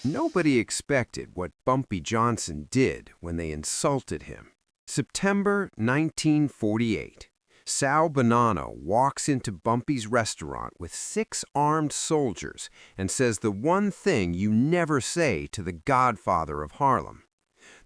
Nobody expected what Bumpy Johnson did when they insulted him. September 1948. Sal Bonnano walks into Bumpy's restaurant with 6 armed soldiers and says the one thing you never say to the godfather of Harlem.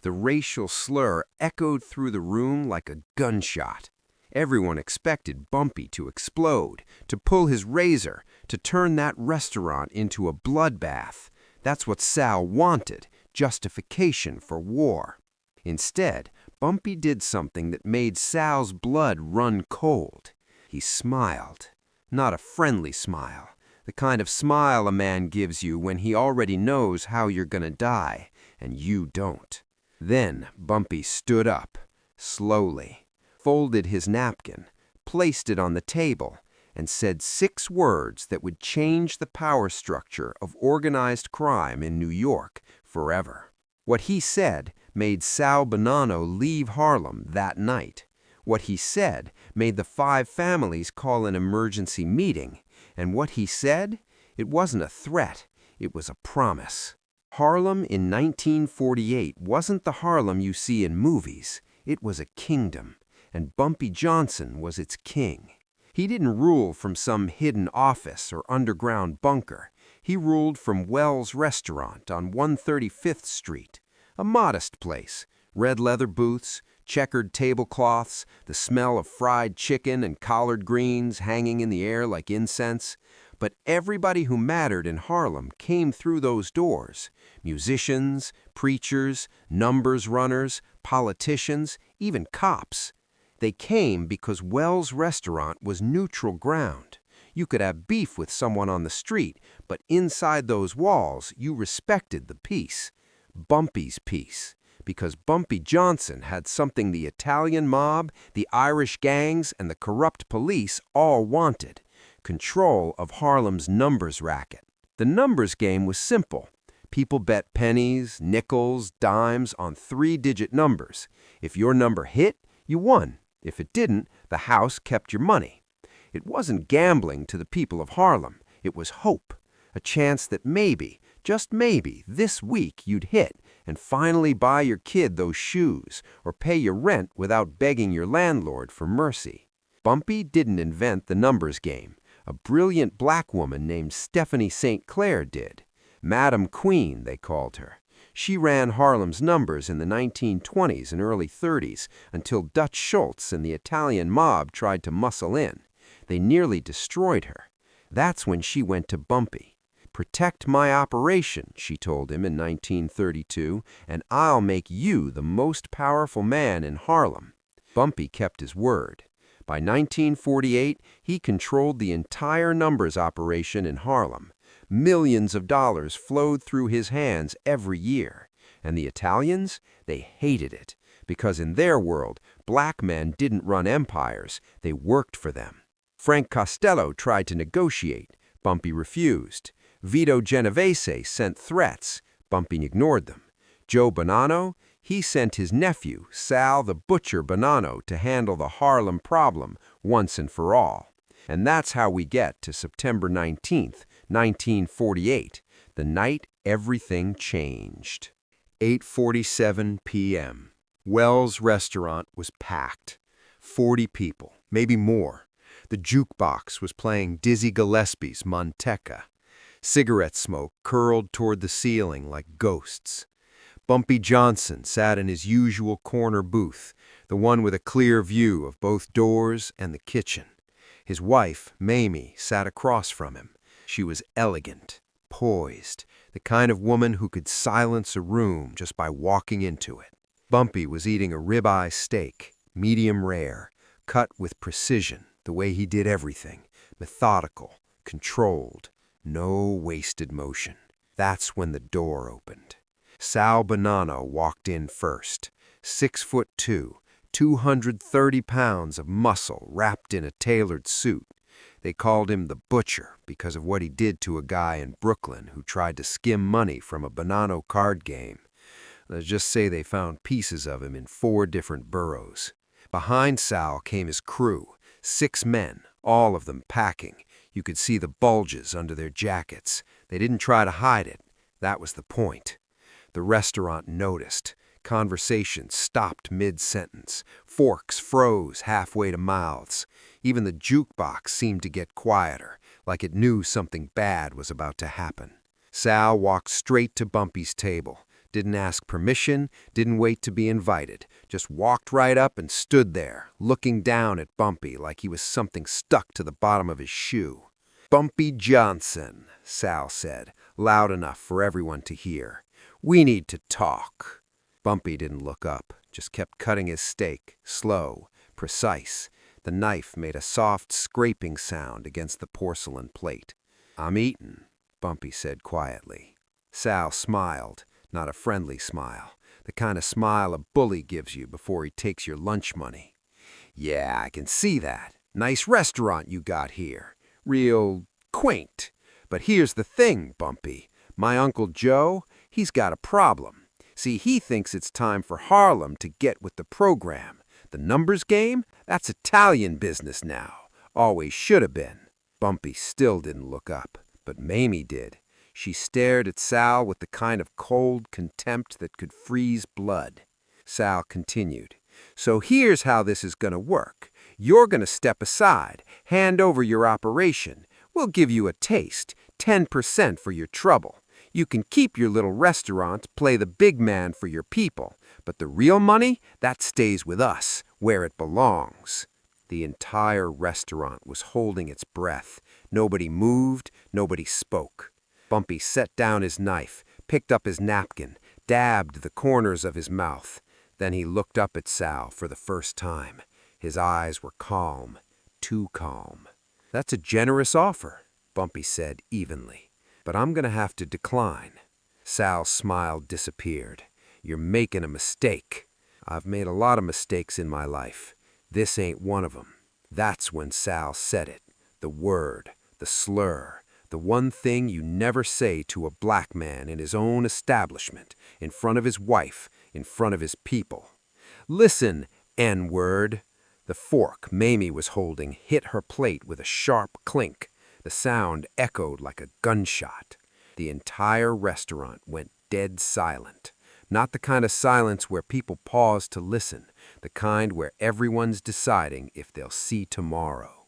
The racial slur echoed through the room like a gunshot. Everyone expected Bumpy to explode, to pull his razor, to turn that restaurant into a bloodbath. That's what Sal wanted, justification for war. Instead, Bumpy did something that made Sal's blood run cold. He smiled. Not a friendly smile. The kind of smile a man gives you when he already knows how you're gonna die, and you don't. Then Bumpy stood up, slowly, folded his napkin, placed it on the table, and said 6 words that would change the power structure of organized crime in New York forever. What he said made Sal Bonnano leave Harlem that night. What he said made the 5 families call an emergency meeting. And what he said? It wasn't a threat, it was a promise. Harlem in 1948 wasn't the Harlem you see in movies. It was a kingdom, and Bumpy Johnson was its king. He didn't rule from some hidden office or underground bunker. He ruled from Wells Restaurant on 135th Street, a modest place, red leather booths, checkered tablecloths, the smell of fried chicken and collard greens hanging in the air like incense. But everybody who mattered in Harlem came through those doors. Musicians, preachers, numbers runners, politicians, even cops. They came because Wells Restaurant was neutral ground. You could have beef with someone on the street, but inside those walls, you respected the peace. Bumpy's peace. Because Bumpy Johnson had something the Italian mob, the Irish gangs, and the corrupt police all wanted: control of Harlem's numbers racket. The numbers game was simple. People bet pennies, nickels, dimes on 3-digit numbers. If your number hit, you won. If it didn't, the house kept your money. It wasn't gambling to the people of Harlem. It was hope. A chance that maybe, just maybe, this week you'd hit and finally buy your kid those shoes or pay your rent without begging your landlord for mercy. Bumpy didn't invent the numbers game. A brilliant black woman named Stephanie St. Clair did. Madam Queen, they called her. She ran Harlem's numbers in the 1920s and early 30s until Dutch Schultz and the Italian mob tried to muscle in. They nearly destroyed her. That's when she went to Bumpy. "Protect my operation," she told him in 1932, "and I'll make you the most powerful man in Harlem." Bumpy kept his word. By 1948, he controlled the entire numbers operation in Harlem. Millions of dollars flowed through his hands every year. And the Italians? They hated it, because in their world, black men didn't run empires, they worked for them. Frank Costello tried to negotiate. Bumpy refused. Vito Genovese sent threats. Bumpy ignored them. Joe Bonnano? He sent his nephew, Sal the Butcher Bonnano, to handle the Harlem problem once and for all. And that's how we get to September 19th, 1948, the night everything changed. 8:47 p.m. Wells Restaurant was packed. 40 people, maybe more. The jukebox was playing Dizzy Gillespie's Manteca. Cigarette smoke curled toward the ceiling like ghosts. Bumpy Johnson sat in his usual corner booth, the one with a clear view of both doors and the kitchen. His wife, Mayme, sat across from him. She was elegant, poised, the kind of woman who could silence a room just by walking into it. Bumpy was eating a ribeye steak, medium rare, cut with precision, the way he did everything, methodical, controlled, no wasted motion. That's when the door opened. Sal Bonnano walked in first, 6'2", 230 pounds of muscle wrapped in a tailored suit. They called him the Butcher because of what he did to a guy in Brooklyn who tried to skim money from a Bonnano card game. Let's just say they found pieces of him in 4 different boroughs. Behind Sal came his crew, 6 men, all of them packing. You could see the bulges under their jackets. They didn't try to hide it. That was the point. The restaurant noticed. Conversation stopped mid-sentence. Forks froze halfway to mouths. Even the jukebox seemed to get quieter, like it knew something bad was about to happen. Sal walked straight to Bumpy's table. Didn't ask permission, didn't wait to be invited. Just walked right up and stood there, looking down at Bumpy like he was something stuck to the bottom of his shoe. "Bumpy Johnson," Sal said, loud enough for everyone to hear. "We need to talk." Bumpy didn't look up, just kept cutting his steak, slow, precise. The knife made a soft scraping sound against the porcelain plate. "I'm eatin'," Bumpy said quietly. Sal smiled, not a friendly smile, the kind of smile a bully gives you before he takes your lunch money. "Yeah, I can see that. Nice restaurant you got here. Real quaint. But here's the thing, Bumpy. My Uncle Joe, he's got a problem. See, he thinks it's time for Harlem to get with the program. The numbers game? That's Italian business now. Always should have been." Bumpy still didn't look up, but Mayme did. She stared at Sal with the kind of cold contempt that could freeze blood. Sal continued. "So here's how this is going to work. You're going to step aside, hand over your operation. We'll give you a taste, 10% for your trouble. You can keep your little restaurant, play the big man for your people, but the real money, that stays with us, where it belongs." The entire restaurant was holding its breath. Nobody moved, nobody spoke. Bumpy set down his knife, picked up his napkin, dabbed the corners of his mouth. Then he looked up at Sal for the first time. His eyes were calm, too calm. "That's a generous offer," Bumpy said evenly, "but I'm going to have to decline." Sal's smile disappeared. "You're making a mistake." "I've made a lot of mistakes in my life. This ain't one of them." That's when Sal said it. The word, the slur, the one thing you never say to a black man in his own establishment, in front of his wife, in front of his people. "Listen, N-word." The fork Mayme was holding hit her plate with a sharp clink. The sound echoed like a gunshot. The entire restaurant went dead silent. Not the kind of silence where people pause to listen, the kind where everyone's deciding if they'll see tomorrow.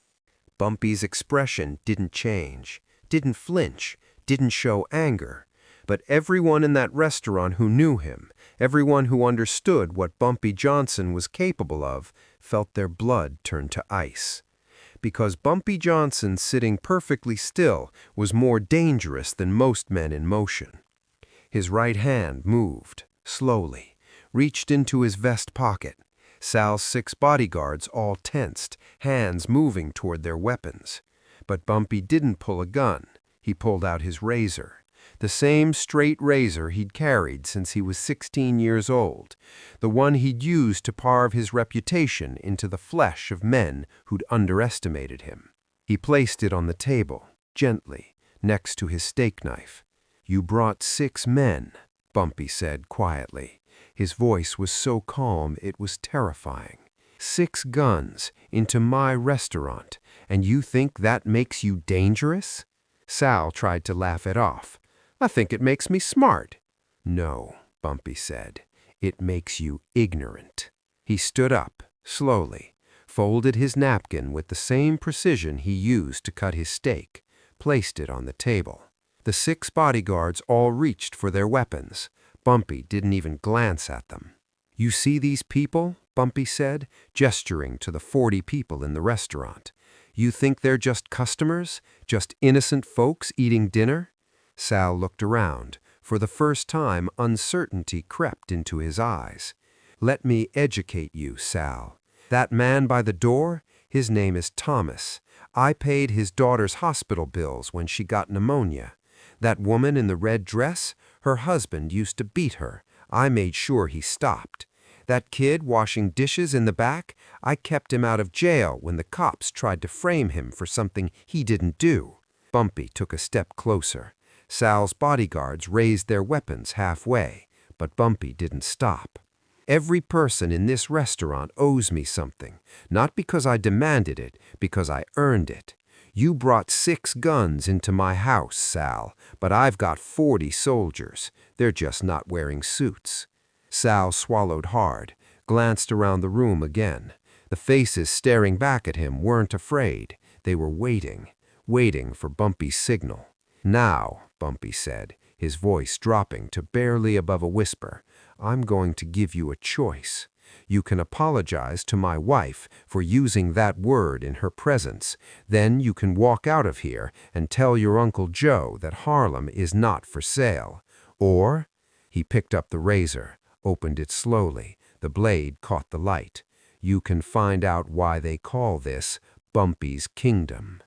Bumpy's expression didn't change, didn't flinch, didn't show anger. But everyone in that restaurant who knew him, everyone who understood what Bumpy Johnson was capable of, felt their blood turn to ice. Because Bumpy Johnson sitting perfectly still was more dangerous than most men in motion. His right hand moved, slowly, reached into his vest pocket. Sal's 6 bodyguards all tensed, hands moving toward their weapons. But Bumpy didn't pull a gun. He pulled out his razor. The same straight razor he'd carried since he was 16 years old, the one he'd used to carve his reputation into the flesh of men who'd underestimated him. He placed it on the table, gently, next to his steak knife. "You brought 6 men," Bumpy said quietly. His voice was so calm it was terrifying. "6 guns into my restaurant, and you think that makes you dangerous?" Sal tried to laugh it off. "I think it makes me smart." "No," Bumpy said. "It makes you ignorant." He stood up, slowly, folded his napkin with the same precision he used to cut his steak, placed it on the table. The 6 bodyguards all reached for their weapons. Bumpy didn't even glance at them. "You see these people?" Bumpy said, gesturing to the 40 people in the restaurant. "You think they're just customers, just innocent folks eating dinner?" Sal looked around. For the first time, uncertainty crept into his eyes. "Let me educate you, Sal. That man by the door, his name is Thomas. I paid his daughter's hospital bills when she got pneumonia. That woman in the red dress, her husband used to beat her. I made sure he stopped. That kid washing dishes in the back, I kept him out of jail when the cops tried to frame him for something he didn't do." Bumpy took a step closer. Sal's bodyguards raised their weapons halfway, but Bumpy didn't stop. "Every person in this restaurant owes me something, not because I demanded it, because I earned it. You brought 6 guns into my house, Sal, but I've got 40 soldiers. They're just not wearing suits." Sal swallowed hard, glanced around the room again. The faces staring back at him weren't afraid. They were waiting for Bumpy's signal. "Now," Bumpy said, his voice dropping to barely above a whisper, "I'm going to give you a choice. You can apologize to my wife for using that word in her presence. Then you can walk out of here and tell your Uncle Joe that Harlem is not for sale. Or," he picked up the razor, opened it slowly. The blade caught the light. "You can find out why they call this Bumpy's Kingdom."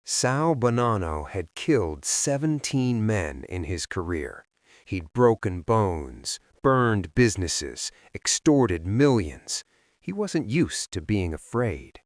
Sal Bonnano had killed 17 men in his career. He'd broken bones, burned businesses, extorted millions. He wasn't used to being afraid.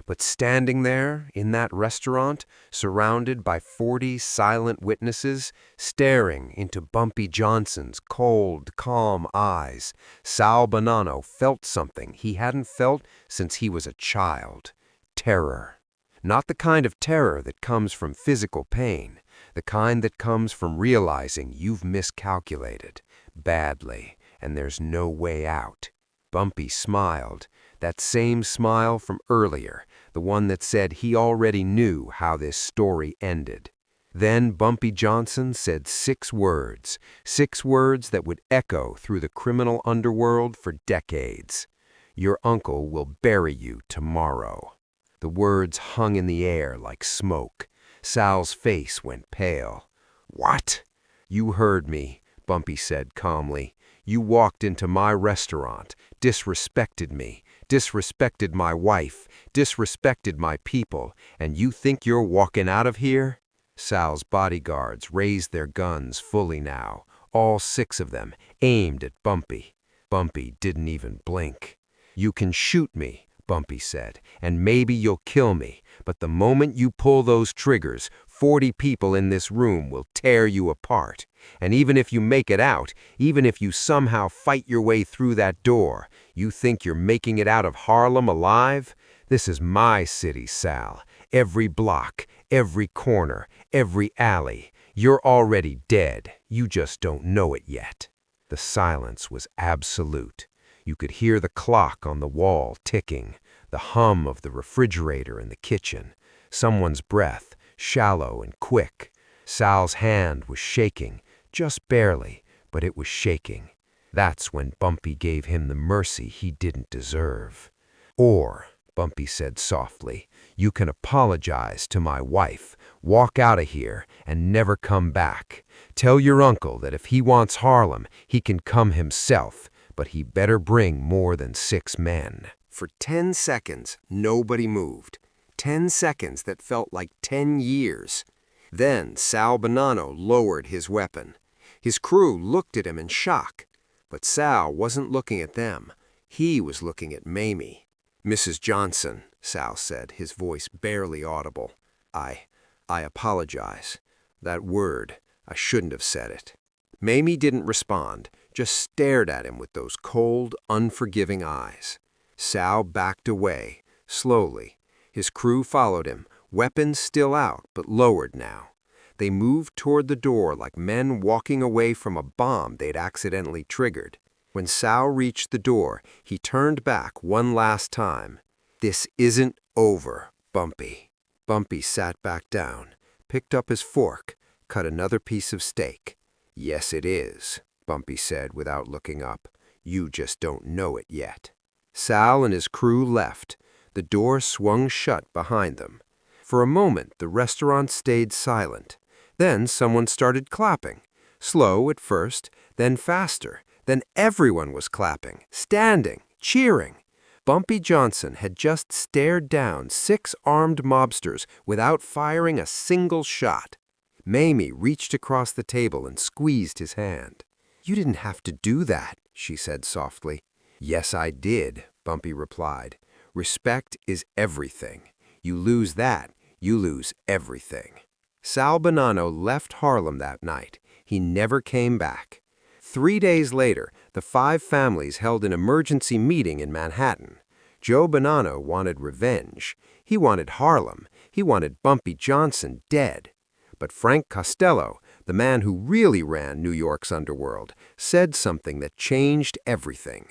But standing there in that restaurant, surrounded by 40 silent witnesses, staring into Bumpy Johnson's cold, calm eyes, Sal Bonnano felt something he hadn't felt since he was a child. Terror. Not the kind of terror that comes from physical pain, the kind that comes from realizing you've miscalculated badly and there's no way out. Bumpy smiled, that same smile from earlier, the one that said he already knew how this story ended. Then Bumpy Johnson said 6 words that would echo through the criminal underworld for decades. "Your uncle will bury you tomorrow." The words hung in the air like smoke. Sal's face went pale. "What?" "You heard me," Bumpy said calmly. "You walked into my restaurant, disrespected me, disrespected my wife, disrespected my people, and you think you're walking out of here?" Sal's bodyguards raised their guns fully now, all 6 of them, aimed at Bumpy. Bumpy didn't even blink. "You can shoot me," Bumpy said, "and maybe you'll kill me, but the moment you pull those triggers, 40 people in this room will tear you apart. And even if you make it out, even if you somehow fight your way through that door, you think you're making it out of Harlem alive? This is my city, Sal. Every block, every corner, every alley. You're already dead. You just don't know it yet." The silence was absolute. You could hear the clock on the wall ticking, the hum of the refrigerator in the kitchen, someone's breath, shallow and quick. Sal's hand was shaking, just barely, but it was shaking. That's when Bumpy gave him the mercy he didn't deserve. "Or," Bumpy said softly, "you can apologize to my wife, walk out of here, and never come back. Tell your uncle that if he wants Harlem, he can come himself, but he better bring more than 6 men." For 10 seconds, nobody moved. 10 seconds that felt like 10 years. Then Sal Bonnano lowered his weapon. His crew looked at him in shock. But Sal wasn't looking at them. He was looking at Mayme. "Mrs. Johnson," Sal said, his voice barely audible. I apologize. That word, I shouldn't have said it." Mayme didn't respond, just stared at him with those cold, unforgiving eyes. Sal backed away, slowly. His crew followed him, weapons still out, but lowered now. They moved toward the door like men walking away from a bomb they'd accidentally triggered. When Sal reached the door, he turned back one last time. "This isn't over, Bumpy." Bumpy sat back down, picked up his fork, cut another piece of steak. "Yes, it is," Bumpy said without looking up. "You just don't know it yet." Sal and his crew left. The door swung shut behind them. For a moment, the restaurant stayed silent. Then someone started clapping. Slow at first, then faster. Then everyone was clapping, standing, cheering. Bumpy Johnson had just stared down 6 armed mobsters without firing a single shot. Mayme reached across the table and squeezed his hand. "You didn't have to do that," she said softly. "Yes, I did," Bumpy replied. "Respect is everything. You lose that, you lose everything." Sal Bonnano left Harlem that night. He never came back. 3 days later, the 5 families held an emergency meeting in Manhattan. Joe Bonnano wanted revenge. He wanted Harlem. He wanted Bumpy Johnson dead. But Frank Costello, the man who really ran New York's underworld, said something that changed everything.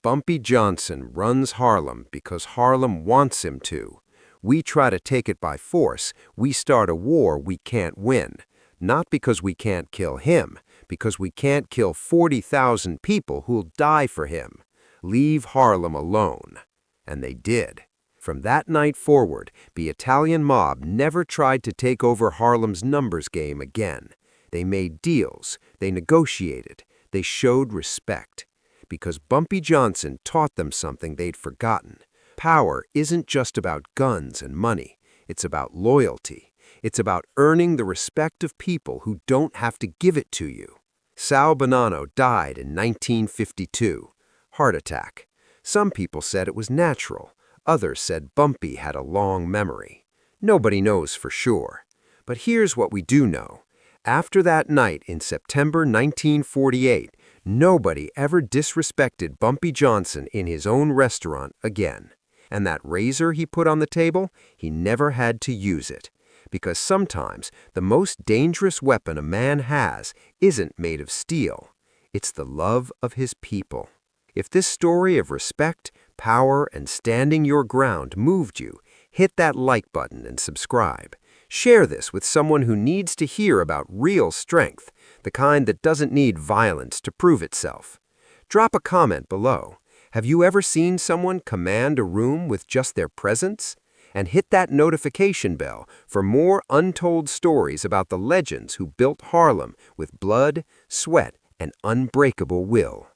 Bumpy Johnson runs Harlem because Harlem wants him to. We try to take it by force. We start a war we can't win. Not because we can't kill him, because we can't kill 40,000 people who'll die for him. Leave Harlem alone. And they did. From that night forward, the Italian mob never tried to take over Harlem's numbers game again. They made deals, they negotiated, they showed respect. Because Bumpy Johnson taught them something they'd forgotten. Power isn't just about guns and money. It's about loyalty. It's about earning the respect of people who don't have to give it to you. Sal Bonnano died in 1952. Heart attack. Some people said it was natural. Others said Bumpy had a long memory. Nobody knows for sure. But here's what we do know. After that night in September 1948, nobody ever disrespected Bumpy Johnson in his own restaurant again. And that razor he put on the table, he never had to use it. Because sometimes the most dangerous weapon a man has isn't made of steel. It's the love of his people. If this story of respect, power, and standing your ground moved you, hit that like button and subscribe. Share this with someone who needs to hear about real strength, the kind that doesn't need violence to prove itself. Drop a comment below. Have you ever seen someone command a room with just their presence? And hit that notification bell for more untold stories about the legends who built Harlem with blood, sweat, and unbreakable will.